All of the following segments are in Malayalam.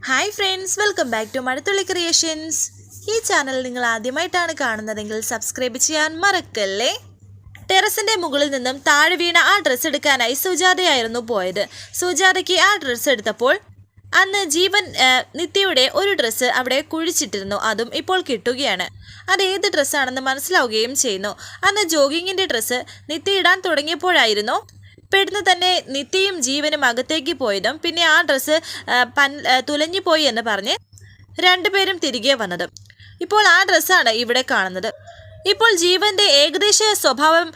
Hi friends, welcome back to Mazhathulli creations. ഈ ചാനൽ നിങ്ങൾ ആദ്യമായിട്ടാണ് കാണുന്നതെങ്കിൽ സബ്സ്ക്രൈബ് ചെയ്യാൻ മറക്കല്ലേ. ടെറസിൻ്റെ മുകളിൽ നിന്നും താഴെ വീണ ആ ഡ്രസ്സ് എടുക്കാനായി സുജാതയായിരുന്നു പോയത്. സുജാതയ്ക്ക് ആ ഡ്രസ്സ് എടുത്തപ്പോൾ അന്ന് ജീവൻ നിത്യയുടെ ഒരു ഡ്രസ്സ് അവിടെ കുഴിച്ചിട്ടിരുന്നു. അതും ഇപ്പോൾ കിട്ടുകയാണ്. അത് ഏത് ഡ്രസ്സാണെന്ന് മനസ്സിലാവുകയും ചെയ്യുന്നു. അന്ന് ജോഗിങ്ങിൻ്റെ ഡ്രസ്സ് നിത്യ ഇടാൻ തുടങ്ങിയപ്പോഴായിരുന്നു പെട്ടെന്ന് തന്നെ നിത്യയും ജീവനും അകത്തേക്ക് പോയതും പിന്നെ ആ ഡ്രസ്സ് തുലഞ്ഞു പോയി എന്ന് പറഞ്ഞ് രണ്ടുപേരും തിരികെ വന്നതും. ഇപ്പോൾ ആ ഡ്രസ്സാണ് ഇവിടെ കാണുന്നത്. ഇപ്പോൾ ജീവന്റെ ഏകദേശ സ്വഭാവം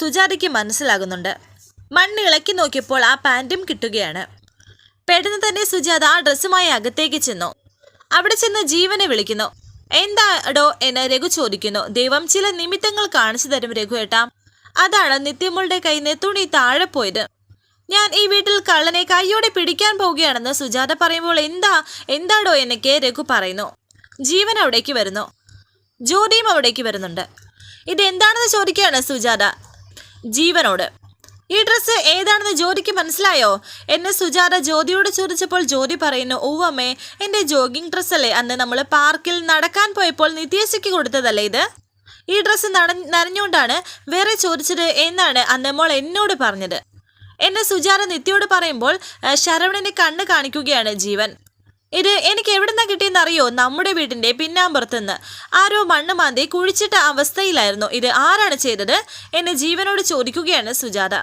സുജാതയ്ക്ക് മനസ്സിലാകുന്നുണ്ട്. മണ്ണ് ഇളക്കി നോക്കിയപ്പോൾ ആ പാൻറ്റും കിട്ടുകയാണ്. പെട്ടെന്ന് തന്നെ സുജാത ആ ഡ്രസ്സുമായി അകത്തേക്ക് ചെന്നു. അവിടെ ചെന്ന് ജീവനെ വിളിക്കുന്നു. എന്താടോ എന്ന് രഘു ചോദിക്കുന്നു. ദൈവം ചില നിമിത്തങ്ങൾ കാണിച്ചു തരും രഘു ഏട്ടാ. അതാണ് നിത്യമോളുടെ കയ്യിൽ നിന്ന് തുണി താഴെ പോയത്. ഞാൻ ഈ വീട്ടിൽ കള്ളനെ കൈയോടെ പിടിക്കാൻ പോവുകയാണെന്ന് സുജാത പറയുമ്പോൾ എന്താടോ എന്നൊക്കെ രഘു പറയുന്നു. ജീവൻ അവിടേക്ക് വരുന്നു. ജ്യോതിയും അവിടേക്ക് വരുന്നുണ്ട്. ഇതെന്താണെന്ന് ചോദിക്കുകയാണ് സുജാത ജീവനോട്. ഈ ഡ്രസ്സ് ഏതാണെന്ന് ജ്യോതിക്ക് മനസ്സിലായോ എന്ന് സുജാത ജ്യോതിയോട് ചോദിച്ചപ്പോൾ ജ്യോതി പറയുന്നു, ഓവമ്മേ, എൻ്റെ ജോഗിങ് ഡ്രസ്സല്ലേ അന്ന് നമ്മൾ പാർക്കിൽ നടക്കാൻ പോയപ്പോൾ നിത്യേശയ്ക്ക് കൊടുത്തതല്ലേ ഇത്. ഈ ഡ്രസ്സ് നനഞ്ഞുകൊണ്ടാണ് വേറെ ചോദിച്ചത് എന്നാണ് അന്ന് മോൾ എന്നോട് പറഞ്ഞത് എന്നെ സുജാത നിത്യയോട് പറയുമ്പോൾ ശരവണന് കണ്ണ് കാണിക്കുകയാണ് ജീവൻ. ഇത് എനിക്ക് എവിടുന്നാ കിട്ടിയെന്ന് അറിയോ? നമ്മുടെ വീടിൻ്റെ പിന്നാമ്പുറത്തുനിന്ന് ആരോ മണ്ണ് മാന്തി കുഴിച്ചിട്ട അവസ്ഥയിലായിരുന്നു. ഇത് ആരാണ് ചെയ്തത് എന്ന് ജീവനോട് ചോദിക്കുകയാണ് സുജാത.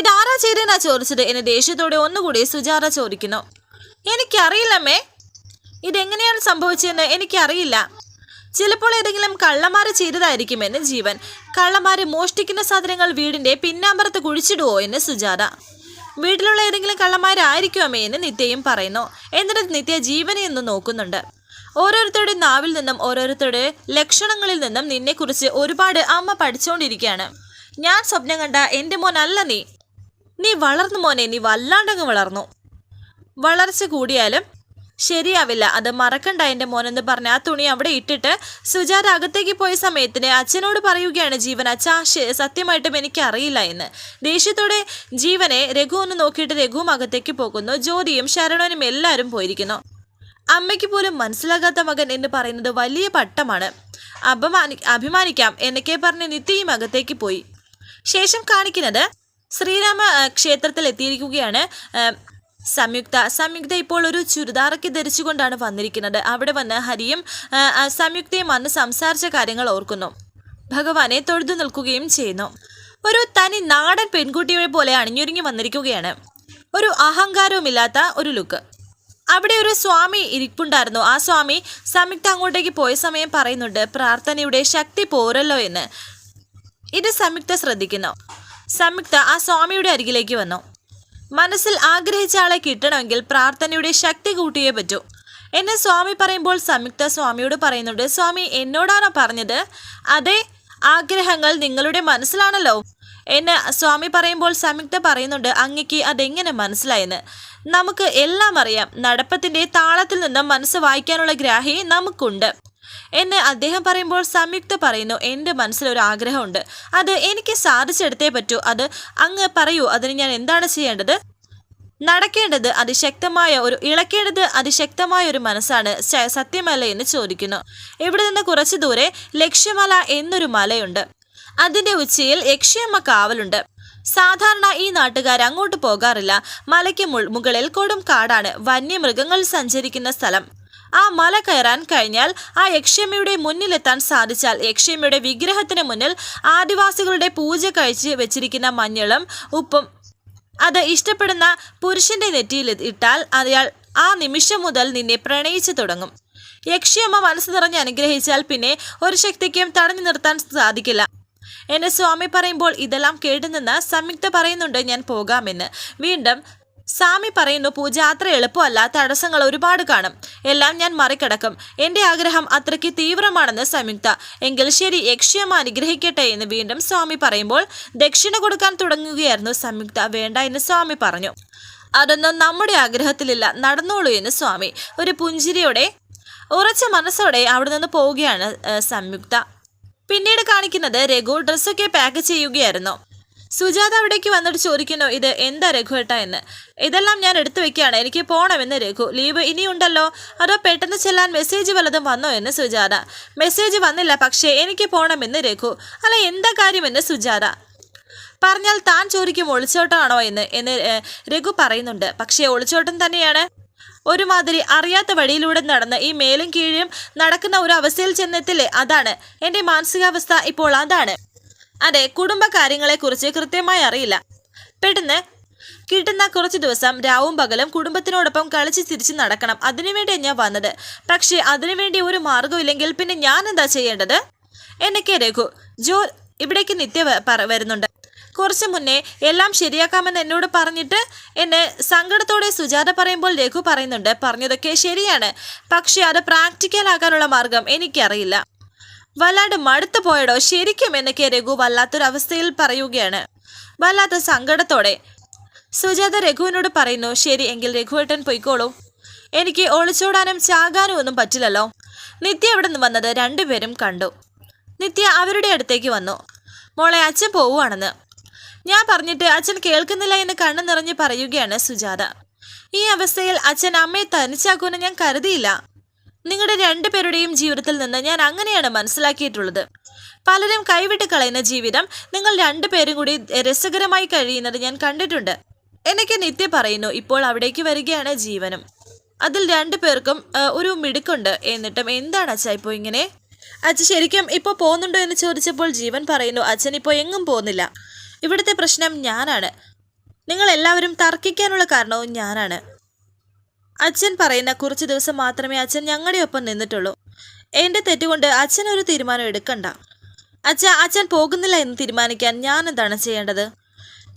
ഇതാരാ ചെയ്തതെന്നാ ചോദിച്ചത് എന്ന് ദേഷ്യത്തോടെ ഒന്നുകൂടി സുജാത ചോദിക്കുന്നു. എനിക്കറിയില്ലമ്മേ, ഇതെങ്ങനെയാണ് സംഭവിച്ചതെന്ന് എനിക്കറിയില്ല. ചിലപ്പോൾ ഏതെങ്കിലും കള്ളന്മാര് ചെയ്തതായിരിക്കുമെന്ന് ജീവൻ. കള്ളന്മാര് മോഷ്ടിക്കുന്ന സാധനങ്ങൾ വീടിന്റെ പിന്നാമ്പുറത്ത് കുഴിച്ചിടുവോ എന്ന് സുജാത. വീട്ടിലുള്ള ഏതെങ്കിലും കള്ളന്മാരായിരിക്കുമേ എന്ന് നിത്യയും പറയുന്നു. എന്നിട്ട് നിത്യ ജീവനെ ഒന്ന് നോക്കുന്നുണ്ട്. ഓരോരുത്തരുടെ നാവിൽ നിന്നും ഓരോരുത്തരുടെ ലക്ഷണങ്ങളിൽ നിന്നും നിന്നെക്കുറിച്ച് ഒരുപാട് അമ്മ പഠിച്ചുകൊണ്ടിരിക്കുകയാണ്. ഞാൻ സ്വപ്നം കണ്ട എൻ്റെ മോനല്ല നീ വളർന്നു മോനെ, നീ വല്ലാണ്ടങ്ങ് വളർന്നു. വളർച്ച കൂടിയാലും ശരിയാവില്ല, അത് മറക്കണ്ട എൻ്റെ മോനെന്ന് പറഞ്ഞ് ആ തുണി അവിടെ ഇട്ടിട്ട് സുജാത അകത്തേക്ക് പോയ സമയത്തിന് അച്ഛനോട് പറയുകയാണ് ജീവൻ, അച്ഛാ സത്യമായിട്ടും എനിക്കറിയില്ല എന്ന്. ദേഷ്യത്തോടെ ജീവനെ രഘു ഒന്ന് നോക്കിയിട്ട് രഘുവും അകത്തേക്ക് പോകുന്നു. ജ്യോതിയും ശരണനും എല്ലാവരും പോയിരിക്കുന്നു. അമ്മയ്ക്ക് പോലും മനസ്സിലാകാത്ത മകൻ എന്ന് പറയുന്നത് വലിയ പട്ടമാണ്. അഭിമാനിക്കാം എന്നൊക്കെ പറഞ്ഞ് നിത്യയും അകത്തേക്ക് പോയി. ശേഷം കാണിക്കുന്നത് ശ്രീരാമ ക്ഷേത്രത്തിൽ എത്തിയിരിക്കുകയാണ് സംയുക്ത ഇപ്പോൾ ഒരു ചുരിദാറൊക്കെ ധരിച്ചുകൊണ്ടാണ് വന്നിരിക്കുന്നത്. അവിടെ വന്ന് ഹരിയും സംയുക്തയും വന്ന് സംസാരിച്ച കാര്യങ്ങൾ ഓർക്കുന്നു. ഭഗവാനെ തൊഴുതു നിൽക്കുകയും ചെയ്യുന്നു. ഒരു തനി നാടൻ പെൺകുട്ടിയെ പോലെ അണിഞ്ഞൊരുങ്ങി വന്നിരിക്കുകയാണ്. ഒരു അഹങ്കാരവുമില്ലാത്ത ഒരു ലുക്ക്. അവിടെ ഒരു സ്വാമി ഇരിപ്പുണ്ടായിരുന്നു. ആ സ്വാമി സംയുക്ത അങ്ങോട്ടേക്ക് പോയ സമയം പറയുന്നുണ്ട്, പ്രാർത്ഥനയുടെ ശക്തി പോരല്ലോ എന്ന്. ഇത് സംയുക്ത ശ്രദ്ധിക്കുന്നു. സംയുക്ത ആ സ്വാമിയുടെ അരികിലേക്ക് വന്നു. മനസ്സിൽ ആഗ്രഹിച്ച ആളെ കിട്ടണമെങ്കിൽ പ്രാർത്ഥനയുടെ ശക്തി കൂട്ടിയേ പറ്റൂ എന്ന് സ്വാമി പറയുമ്പോൾ സംയുക്ത സ്വാമിയോട് പറയുന്നുണ്ട്, സ്വാമി എന്നോടാണോ പറഞ്ഞത്? അതെ, ആഗ്രഹങ്ങൾ നിങ്ങളുടെ മനസ്സിലാണല്ലോ എന്ന് സ്വാമി പറയുമ്പോൾ സംയുക്ത പറയുന്നുണ്ട്, അങ്ങക്ക് അതെങ്ങനെ മനസ്സിലായെന്ന്? നമുക്ക് എല്ലാം അറിയാം. നടപ്പത്തിൻ്റെ താളത്തിൽ നിന്നും മനസ്സ് വായിക്കാനുള്ള ഗ്രാഹി നമുക്കുണ്ട് എന്ന് അദ്ദേഹം പറയുമ്പോൾ സംയുക്ത പറയുന്നു, എൻ്റെ മനസ്സിലൊരു ആഗ്രഹമുണ്ട്, അത് എനിക്ക് സാധിച്ചെടുത്തേ പറ്റൂ. അത് അങ്ങ് പറയൂ, അതിന് ഞാൻ എന്താണ് ചെയ്യേണ്ടത്? നടക്കേണ്ടത് ഇളക്കേണ്ടത് അതിശക്തമായ ഒരു മനസ്സാണ്, സത്യമല്ല എന്ന് ചോദിക്കുന്നു. ഇവിടെ നിന്ന് കുറച്ചു ദൂരെ ലക്ഷ്യമല എന്നൊരു മലയുണ്ട്. അതിൻ്റെ ഉച്ചയിൽ യക്ഷിയമ്മ കാവലുണ്ട്. സാധാരണ ഈ നാട്ടുകാർ അങ്ങോട്ട് പോകാറില്ല. മലയ്ക്ക് മുകളിൽ കൊടും കാടാണ്, വന്യമൃഗങ്ങൾ സഞ്ചരിക്കുന്ന സ്ഥലം. ആ മല കയറാൻ കഴിഞ്ഞാൽ ആ യക്ഷിയമ്മയുടെ മുന്നിലെത്താൻ സാധിച്ചാൽ യക്ഷിയമ്മയുടെ വിഗ്രഹത്തിന് മുന്നിൽ ആദിവാസികളുടെ പൂജ കഴിച്ച് വെച്ചിരിക്കുന്ന മഞ്ഞളും ഉപ്പും അത് ഇഷ്ടപ്പെടുന്ന പുരുഷന്റെ നെറ്റിയിൽ ഇട്ടാൽ അയാൾ ആ നിമിഷം മുതൽ നിന്നെ പ്രണയിച്ചു തുടങ്ങും. യക്ഷിയമ്മ മനസ്സ് നിറഞ്ഞ് അനുഗ്രഹിച്ചാൽ പിന്നെ ഒരു ശക്തിക്കും തടഞ്ഞു നിർത്താൻ സാധിക്കില്ല എന്ന് സ്വാമി പറയുമ്പോൾ ഇതെല്ലാം കേട്ടുനിന്ന് സംയുക്ത പറയുന്നുണ്ട്, ഞാൻ പോകാമെന്ന്. വീണ്ടും സ്വാമി പറയുന്നു, പൂജ അത്ര എളുപ്പമല്ല, തടസ്സങ്ങൾ ഒരുപാട് കാണും, എല്ലാം ഞാൻ മറികടക്കും. എൻ്റെ ആഗ്രഹം അത്രയ്ക്ക് തീവ്രമാണെന്ന് സംയുക്ത. എങ്കിൽ ശരി, യക്ഷിയമ്മ അനുഗ്രഹിക്കട്ടെ എന്ന് വീണ്ടും സ്വാമി പറയുമ്പോൾ ദക്ഷിണ കൊടുക്കാൻ തുടങ്ങുകയായിരുന്നു സംയുക്ത. വേണ്ട എന്ന് സ്വാമി പറഞ്ഞു. അതൊന്നും നമ്മുടെ ആഗ്രഹത്തിലില്ല, നടന്നോളൂ എന്ന് സ്വാമി ഒരു പുഞ്ചിരിയോടെ ഉറച്ച മനസ്സോടെ അവിടെ നിന്ന് പോവുകയാണ് സംയുക്ത. പിന്നീട് കാണിക്കുന്നത് രഘു ഡ്രസ്സൊക്കെ പാക്ക് ചെയ്യുകയായിരുന്നു. സുജാത അവിടേക്ക് വന്നിട്ട് ചോദിക്കുന്നു, ഇത് എന്താ രഘുവേട്ട എന്ന്. ഇതെല്ലാം ഞാൻ എടുത്തു വെക്കുകയാണ്, എനിക്ക് പോകണമെന്ന് രഘു. ലീവ് ഇനിയുണ്ടല്ലോ, അതോ പെട്ടെന്ന് ചെല്ലാൻ മെസ്സേജ് വല്ലതും വന്നോ എന്ന് സുജാത. മെസ്സേജ് വന്നില്ല, പക്ഷേ എനിക്ക് പോകണമെന്ന് രഘു. അല്ല, എന്താ കാര്യമെന്ന് സുജാത. പറഞ്ഞാൽ താൻ ചോദിക്കും ഒളിച്ചോട്ടമാണോ എന്ന് രഘു പറയുന്നുണ്ട്. പക്ഷേ ഒളിച്ചോട്ടം തന്നെയാണ്. ഒരുമാതിരി അറിയാത്ത വഴിയിലൂടെ നടന്ന് ഈ മേലും കീഴും നടക്കുന്ന ഒരു അവസ്ഥയിൽ ചെന്നെത്തില്ലേ, അതാണ് എൻ്റെ മാനസികാവസ്ഥ ഇപ്പോൾ. അതാണ്, അതെ, കുടുംബകാര്യങ്ങളെക്കുറിച്ച് കൃത്യമായി അറിയില്ല. പെട്ടെന്ന് കിട്ടുന്ന കുറച്ച് ദിവസം രാവും പകലും കുടുംബത്തിനോടൊപ്പം കളിച്ച് തിരിച്ച് നടക്കണം, അതിനുവേണ്ടിയാണ് ഞാൻ വന്നത്. പക്ഷേ അതിനുവേണ്ടി ഒരു മാർഗമില്ലെങ്കിൽ പിന്നെ ഞാൻ എന്താ ചെയ്യേണ്ടത് എന്നൊക്കെ രഘു. ഇവിടേക്ക് നിത്യ വരുന്നുണ്ട്. കുറച്ച് മുന്നേ എല്ലാം ശരിയാക്കാമെന്ന് എന്നോട് പറഞ്ഞിട്ട് എന്നെ സങ്കടത്തോടെ സുജാത പറയുമ്പോൾ രഘു പറയുന്നുണ്ട്, പറഞ്ഞതൊക്കെ ശരിയാണ്, പക്ഷെ അത് പ്രാക്ടിക്കലാക്കാനുള്ള മാർഗം എനിക്കറിയില്ല. വല്ലാണ്ട് മടുത്തു പോയടോ ശരിക്കും എന്നൊക്കെ രഘു വല്ലാത്തൊരവസ്ഥയിൽ പറയുകയാണ്, വല്ലാത്ത സങ്കടത്തോടെ. സുജാത രഘുവിനോട് പറയുന്നു, ശരി എങ്കിൽ രഘുവേട്ടൻ പൊയ്ക്കോളൂ, എനിക്ക് ഒളിച്ചോടാനും ചാകാനും ഒന്നും പറ്റില്ലല്ലോ. നിത്യ അവിടെ നിന്ന് വന്നത് രണ്ടുപേരും കണ്ടു. നിത്യ അവരുടെ അടുത്തേക്ക് വന്നു. മോളെ, അച്ഛൻ പോവുകയാണെന്ന് ഞാൻ പറഞ്ഞിട്ട് അച്ഛൻ കേൾക്കുന്നില്ല എന്ന് കണ്ണു നിറഞ്ഞ് പറയുകയാണ് സുജാത. ഈ അവസ്ഥയിൽ അച്ഛൻ അമ്മയെ തനിച്ചാക്കുമെന്ന് ഞാൻ കരുതിയില്ല. നിങ്ങളുടെ രണ്ടുപേരുടെയും ജീവിതത്തിൽ നിന്ന് ഞാൻ അങ്ങനെയാണ് മനസ്സിലാക്കിയിട്ടുള്ളത്. പലരും കൈവിട്ട് കളയുന്ന ജീവിതം നിങ്ങൾ രണ്ടുപേരും കൂടി രസകരമായി കഴിയുന്നത് ഞാൻ കണ്ടിട്ടുണ്ട് എനിക്ക് നിത്യ പറയുന്നു. ഇപ്പോൾ അവിടേക്ക് വരികയാണ് ജീവനും. അതിൽ രണ്ടുപേർക്കും ഒരു മിടുക്കുണ്ട്. എന്നിട്ടും എന്താണ് അച്ഛാ ഇപ്പോൾ ഇങ്ങനെ? അച്ഛൻ ശരിക്കും ഇപ്പോൾ പോകുന്നുണ്ടോ എന്ന് ചോദിച്ചപ്പോൾ ജീവൻ പറയുന്നു, അച്ഛൻ ഇപ്പോൾ എങ്ങും പോകുന്നില്ല. ഇവിടുത്തെ പ്രശ്നം ഞാനാണ്. നിങ്ങളെല്ലാവരും തർക്കിക്കാനുള്ള കാരണവും ഞാനാണ്. അച്ഛൻ പറയുന്ന കുറച്ച് ദിവസം മാത്രമേ അച്ഛൻ ഞങ്ങളുടെ ഒപ്പം നിന്നിട്ടുള്ളൂ. എൻ്റെ തെറ്റുകൊണ്ട് അച്ഛൻ ഒരു തീരുമാനം എടുക്കണ്ട. അച്ഛൻ പോകുന്നില്ല എന്ന് തീരുമാനിക്കാൻ ഞാൻ എന്താണ് ചെയ്യേണ്ടത്?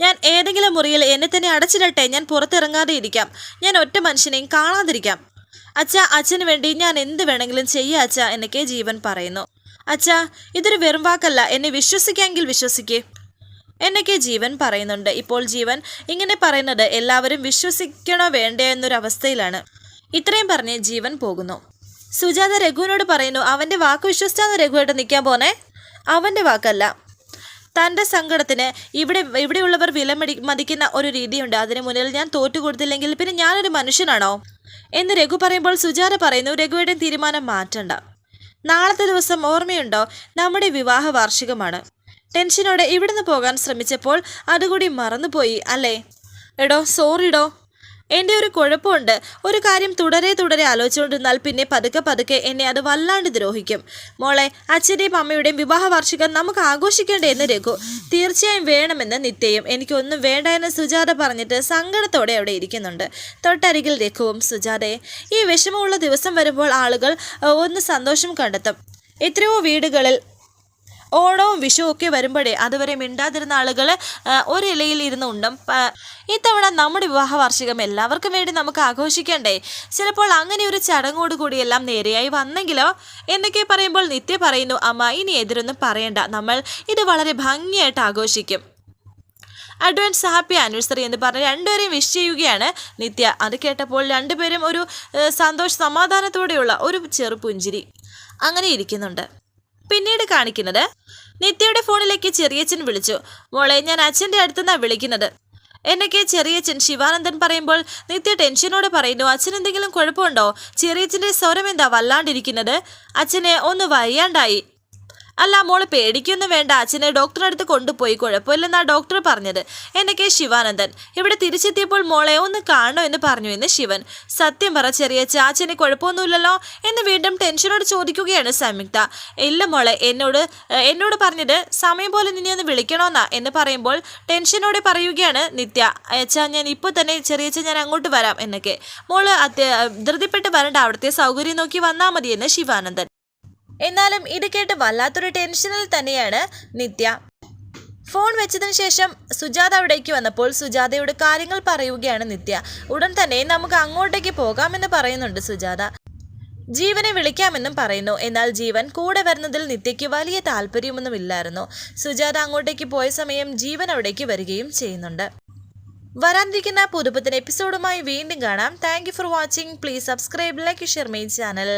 ഞാൻ ഏതെങ്കിലും മുറിയിൽ എന്നെ തന്നെ അടച്ചിടട്ടെ, ഞാൻ പുറത്തിറങ്ങാതെ ഇരിക്കാം, ഞാൻ ഒറ്റ മനുഷ്യനെയും കാണാതിരിക്കാം. അച്ഛന് വേണ്ടി ഞാൻ എന്ത് വേണമെങ്കിലും ചെയ്യാം അച്ഛാ എന്നൊക്കെ ജീവൻ പറയുന്നു. ഇതൊരു വെറും വാക്കല്ല, എന്നെ വിശ്വസിക്കാമെങ്കിൽ വിശ്വസിക്കേ എന്നൊക്കെ ജീവൻ പറയുന്നുണ്ട്. ഇപ്പോൾ ജീവൻ ഇങ്ങനെ പറയുന്നത് എല്ലാവരും വിശ്വസിക്കണോ വേണ്ടേ എന്നൊരവസ്ഥയിലാണ്. ഇത്രയും പറഞ്ഞ് ജീവൻ പോകുന്നു. സുജാത രഘുവിനോട് പറയുന്നു, അവൻ്റെ വാക്ക് വിശ്വസിച്ചാണ് രഘുവായിട്ട് നിൽക്കാൻ പോന്നെ? അവൻ്റെ വാക്കല്ല. തൻ്റെ സങ്കടത്തിന് ഇവിടെയുള്ളവർ മതിക്കുന്ന ഒരു രീതിയുണ്ട്. അതിന് മുന്നിൽ ഞാൻ തോറ്റുകൊടുത്തില്ലെങ്കിൽ പിന്നെ ഞാനൊരു മനുഷ്യനാണോ എന്ന് രഘു പറയുമ്പോൾ സുജാത പറയുന്നു, രഘുവേട്ടൻ തീരുമാനം മാറ്റണ്ട. നാളത്തെ ദിവസം ഓർമ്മയുണ്ടോ? നമ്മുടെ വിവാഹ വാർഷികമാണ്. ടെൻഷനോടെ ഇവിടുന്ന് പോകാൻ ശ്രമിച്ചപ്പോൾ അതുകൂടി മറന്നുപോയി അല്ലേ? എടോ സോറിടോ, എൻ്റെ ഒരു കുഴപ്പമുണ്ട്. ഒരു കാര്യം തുടരെ ആലോചിച്ചുകൊണ്ടിരുന്നാൽ പിന്നെ പതുക്കെ എന്നെ അത് വല്ലാണ്ട് ദ്രോഹിക്കും. മോളെ, അച്ഛൻ്റെയും അമ്മയുടെയും വിവാഹ വാർഷികം നമുക്ക് ആഘോഷിക്കേണ്ടേ എന്ന് രഘു. തീർച്ചയായും വേണമെന്ന് നിത്യയും. എനിക്കൊന്നും വേണ്ട എന്ന് സുജാത പറഞ്ഞിട്ട് സങ്കടത്തോടെ അവിടെ ഇരിക്കുന്നുണ്ട്. തൊട്ടരികിൽ രഘുവും. സുജാതയെ, ഈ വിഷമമുള്ള ദിവസം വരുമ്പോൾ ആളുകൾ ഒന്ന് സന്തോഷം കണ്ടെത്തും. എത്രയോ വീടുകളിൽ ഓണവും വിഷുവും ഒക്കെ വരുമ്പോഴേ അതുവരെ മിണ്ടാതിരുന്ന ആളുകൾ ഒരിലയിൽ ഇരുന്ന് ഉണ്ടും. ഇത്തവണ നമ്മുടെ വിവാഹ വാർഷികം എല്ലാവർക്കും വേണ്ടി നമുക്ക് ആഘോഷിക്കണ്ടേ? ചിലപ്പോൾ അങ്ങനെ ഒരു ചടങ്ങോട് കൂടിയെല്ലാം നേരെയായി വന്നെങ്കിലോ എന്നൊക്കെ പറയുമ്പോൾ നിത്യ പറയുന്നു, അമ്മ ഇനി എതിരൊന്നും പറയണ്ട, നമ്മൾ ഇത് വളരെ ഭംഗിയായിട്ട് ആഘോഷിക്കും. അഡ്വാൻസ് ഹാപ്പി ആനിവേഴ്സറി എന്ന് പറഞ്ഞ് രണ്ടുപേരെയും വിഷ് ചെയ്യുകയാണ് നിത്യ. അത് കേട്ടപ്പോൾ രണ്ടുപേരും ഒരു സമാധാനത്തോടെയുള്ള ഒരു ചെറു പുഞ്ചിരി അങ്ങനെ ഇരിക്കുന്നുണ്ട്. പിന്നീട് കാണിക്കുന്നത് നിത്യയുടെ ഫോണിലേക്ക് ചെറിയച്ഛൻ വിളിച്ചു. മോളെ, ഞാൻ അച്ഛൻ്റെ അടുത്തുനിന്നാണ് വിളിക്കുന്നത് എന്നൊക്കെ ചെറിയച്ഛൻ ശിവാനന്ദൻ പറയുമ്പോൾ നിത്യ ടെൻഷനോടെ പറയുന്നു, അച്ഛൻ എന്തെങ്കിലും കുഴപ്പമുണ്ടോ? ചെറിയച്ഛൻ്റെ സ്വരം എന്താ വല്ലാണ്ടിരിക്കുന്നത്? അച്ഛനെ ഒന്ന് വയ്യാണ്ടായി. അല്ല മോള് പേടിക്കൊന്നും വേണ്ട, അച്ഛനെ ഡോക്ടറെ അടുത്ത് കൊണ്ടുപോയി, കുഴപ്പമില്ലെന്നാ ഡോക്ടർ പറഞ്ഞത് എന്നൊക്കെ ശിവാനന്ദൻ. ഇവിടെ തിരിച്ചെത്തിയപ്പോൾ മോളെ ഒന്ന് കാണണോ എന്ന് പറഞ്ഞു എന്ന് ശിവൻ. സത്യം പറ ചെറിയച്ഛ, അച്ഛന് കുഴപ്പമൊന്നുമില്ലല്ലോ എന്ന് വീണ്ടും ടെൻഷനോട് ചോദിക്കുകയാണ് സംയുക്ത. ഇല്ല മോളെ, എന്നോട് പറഞ്ഞത് സമയം പോലെ നിന്നെ ഒന്ന് വിളിക്കണമെന്നാ എന്ന് പറയുമ്പോൾ ടെൻഷനോടെ പറയുകയാണ് നിത്യ. അച്ഛാ, ഞാൻ ഇപ്പോൾ തന്നെ ചെറിയച്ഛ, ഞാൻ അങ്ങോട്ട് വരാം എന്നൊക്കെ. മോള് ധൃതിപ്പെട്ട് വരണ്ട, അവിടുത്തെ സൗകര്യം നോക്കി വന്നാൽ മതിയെന്ന് ശിവാനന്ദൻ. എന്നാലും ഇത് കേട്ട് വല്ലാത്തൊരു ടെൻഷനിൽ തന്നെയാണ് നിത്യ. ഫോൺ വെച്ചതിന് ശേഷം സുജാത അവിടേക്ക് വന്നപ്പോൾ സുജാതയോട് കാര്യങ്ങൾ പറയുകയാണ് നിത്യ. ഉടൻ തന്നെ നമുക്ക് അങ്ങോട്ടേക്ക് പോകാമെന്ന് പറയുന്നുണ്ട് സുജാത. ജീവനെ വിളിക്കാമെന്നും പറയുന്നു. എന്നാൽ ജീവൻ കൂടെ വരുന്നതിൽ നിത്യയ്ക്ക് വലിയ താല്പര്യമൊന്നുമില്ലായിരുന്നു. സുജാത അങ്ങോട്ടേക്ക് പോയ സമയം ജീവൻ അവിടേക്ക് വരികയും ചെയ്യുന്നുണ്ട്. വരാനിരിക്കുന്ന പുതുപുത്തൻ എപ്പിസോഡുമായി വീണ്ടും കാണാം. Thank you for watching. Please subscribe, like, share my channel.